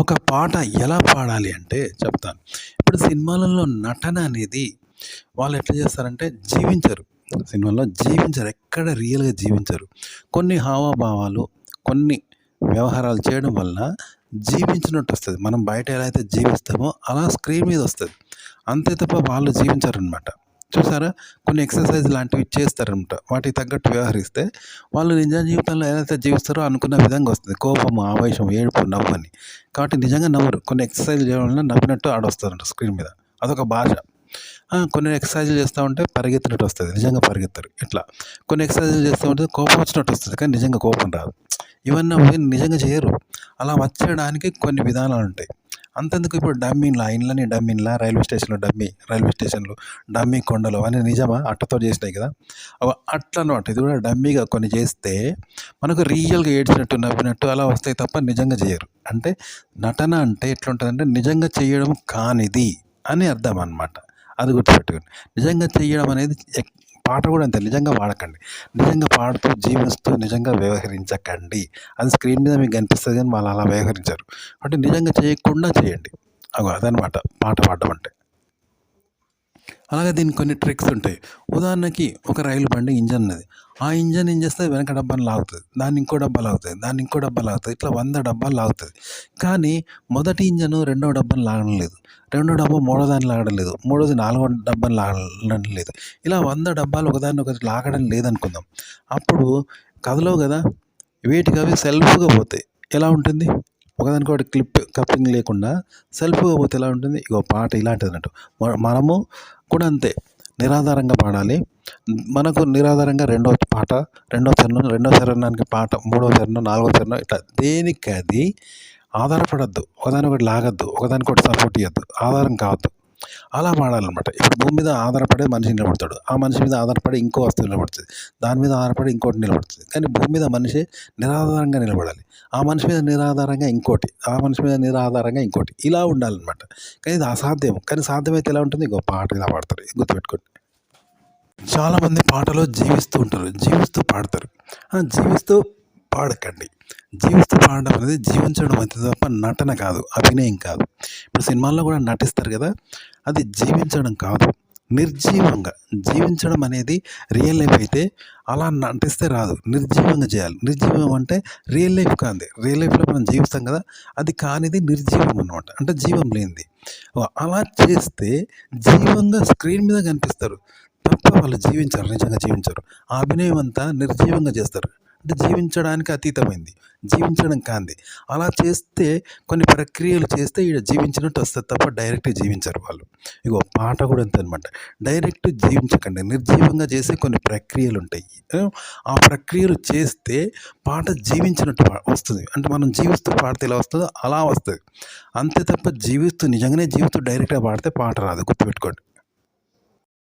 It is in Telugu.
ఒక పాట ఎలా పాడాలి అంటే చెప్తాను. ఇప్పుడు సినిమాలలో నటన అనేది వాళ్ళు ఎట్లా చేస్తారంటే జీవించరు. సినిమాలో జీవించరు. ఎక్కడ రియల్‌గా జీవించరు. కొన్ని హావభావాలు, కొన్ని వ్యవహారాలు చేయడం వల్ల జీవించినట్టు వస్తది. మనం బయట ఎలా అయితే జీవిస్తామో అలా స్క్రీన్ మీద వస్తది. అంతే తప్ప వాళ్ళు జీవించరనమాట. చూసారా? కొన్ని ఎక్సర్‌సైజ్ లాంటివి చేస్తారనమాట. వాటికి తగ్గట్టు వ్యవహరిస్తే వాళ్ళు నిజ జీవితంలో ఎలా అయితే జీవిస్తారో అనుకున్న విధంగా వస్తది. కోపము, ఆవేశం, ఏడుపు, నవ్వని. కాబట్టి నిజంగా నవ్వరు. కొన్ని ఎక్సర్‌సైజ్‌లు చేయడం వల్ల నవ్వినట్టు ఆడొస్తారంట స్క్రీన్ మీద. అదొక భాష. కొన్ని ఎక్సర్‌సైజ్‌లు చేస్తా ఉంటే పరిగెత్తినట్టు వస్తది. నిజంగా పరిగెత్తరు. ఇట్లా. కొన్ని ఎక్సర్‌సైజ్‌లు చేస్తూ ఉంటే కోపం వచ్చినట్టు వస్తది. కానీ నిజంగా కోపం రాదు. ఇవన్నీ అవి నిజంగా చేయరు. అలా వచ్చేయడానికి కొన్ని విధానాలుంటాయి. అంతెందుకు ఇప్పుడు డమ్మీలా, ఇండ్లని డమ్మీలా, రైల్వే స్టేషన్‌లు, డమ్మీ కొండలు అవన్నీ నిజమా? అట్టతో చేసినాయి కదా! అట్లనమాట. ఇది కూడా డమ్మీగా కొన్ని చేస్తే మనకు రియల్‌గా ఏడ్చినట్టు, నవ్వినట్టు అలా వస్తాయి తప్ప నిజంగా చేయరు. అంటే నటన అంటే ఎట్లుంటదంటే నిజంగా చేయడం కానిది అని అర్థం అనమాట. అది గుర్తుపెట్టుకోండి. నిజంగా చెయ్యడం అనేది పాట కూడా అంతే. నిజంగా పాడకండి. నిజంగా పాడుతూ, జీవిస్తూ నిజంగా వ్యవహరించకండి. అది స్క్రీన్ మీద మీకు కనిపిస్తది కానీ వాళ్ళు అలా వ్యవహరించరు. అంటే నిజంగా చేయకుండా చేయండి. అదనమాట పాట పాడడం అంటే. అలాగే దీనికి కొన్ని ట్రిక్స్ ఉంటాయి. ఉదాహరణకి ఒక రైలు బండి ఇంజన్ ఉన్నది. ఆ ఇంజన్ ఏం చేస్తది వెనక డబ్బాని లాగుతది. దాన్ని ఇంకో డబ్బా లాగుతది. దాన్ని ఇంకో డబ్బా లాగుతది. ఇట్లా 100 డబ్బాలు లాగుతది. కానీ మొదటి ఇంజను రెండో డబ్బాని లాగడం లేదు. రెండో డబ్బా మూడో దాన్ని లాగడం లేదు. మూడోది నాలుగో డబ్బాని లాగడం లేదు. ఇలా 100 డబ్బాలు ఒకదాన్ని ఒకటి లాగడం లేదనుకుందాం. అప్పుడు కదలవు కదా! వీటికవి సెల్ఫ్‌గా పోతాయి. ఎలా ఉంటుంది? ఒకదానికొకటి కప్లింగ్ లేకుండా సెల్ఫ్‌గా పోతే ఎలా ఉంటుంది? ఇగో పాట ఇలాంటిదన్నట్టు. మనము కూడా అంతే. నిరాధారంగా పాడాలి. మనకు నిరాధారంగా రెండో చరణానికి పాట, మూడో చరణం, నాలుగో చరణం ఇట్లా దేనికది ఆధారపడొద్దు. ఒకదానికొకటి లాగొద్దు. ఒకదానికొకటి సపోర్ట్ ఇయ్యొద్దు. ఆధారం కావద్దు. అలా పాడాలన్నమాట. ఇప్పుడు భూమి మీద ఆధారపడే మనిషి నిలబడతాడు. ఆ మనిషి మీద ఆధారపడి ఇంకో వస్తువు నిలబడుతుంది. దాని మీద ఆధారపడి ఇంకోటి నిలబడుతుంది. కానీ భూమి మీద మనిషి నిరాధారంగా నిలబడాలి. ఆ మనిషి మీద నిరాధారంగా ఇంకోటి, ఆ మనిషి మీద నిరాధారంగా ఇంకోటి. ఇలా ఉండాలన్నమాట. కానీ ఇది అసాధ్యం. కానీ సాధ్యమైతే ఎలా ఉంటుంది? ఇంకో పాట ఇలా పాడతారు. గుర్తుపెట్టుకోండి. చాలామంది పాటలో జీవిస్తూ ఉంటారు. జీవిస్తూ పాడతారు. జీవిస్తూ పాడకండి. జీవిస్తూ పాడడం అనేది జీవించడం అంతే తప్ప నటన కాదు. అభినయం కాదు. ఇప్పుడు సినిమాల్లో కూడా నటిస్తారు కదా! అది జీవించడం కాదు. నిర్జీవంగా జీవించడం అనేది రియల్ లైఫ్ అయితే అలా నటిస్తే రాదు. నిర్జీవంగా చేయాలి. నిర్జీవం అంటే రియల్ లైఫ్ కానిది. రియల్ లైఫ్‌లో మనం జీవిస్తాం కదా! అది కానిది నిర్జీవం అనమాట. అంటే జీవం లేనిది. అలా చేస్తే జీవంగా స్క్రీన్ మీద కనిపిస్తారు. తప్ప వాళ్ళు జీవించరు. నిజంగా జీవించరు. ఆ అభినయం అంతా నిర్జీవంగా చేస్తారు. అంటే జీవించడానికి అతీతమైంది. జీవించడం కానిది. అలా చేస్తే కొన్ని ప్రక్రియలు చేస్తే ఈడ జీవించినట్టు వస్తది తప్ప డైరెక్ట్‌గా జీవించరు వాళ్ళు. ఇగో పాట కూడా అంతే అనమాట. డైరెక్ట్ జీవించకండి. నిర్జీవంగా చేసే కొన్ని ప్రక్రియలుంటాయి. ఆ ప్రక్రియలు చేస్తే పాట జీవించినట్టు వస్తది. అంటే మనం జీవిస్తూ పాడితే ఎలా వస్తదో అలా వస్తది. అంతే తప్ప నిజంగానే జీవిస్తూ డైరెక్ట్‌గా పాడితే పాట రాదు. గుర్తుపెట్టుకోండి.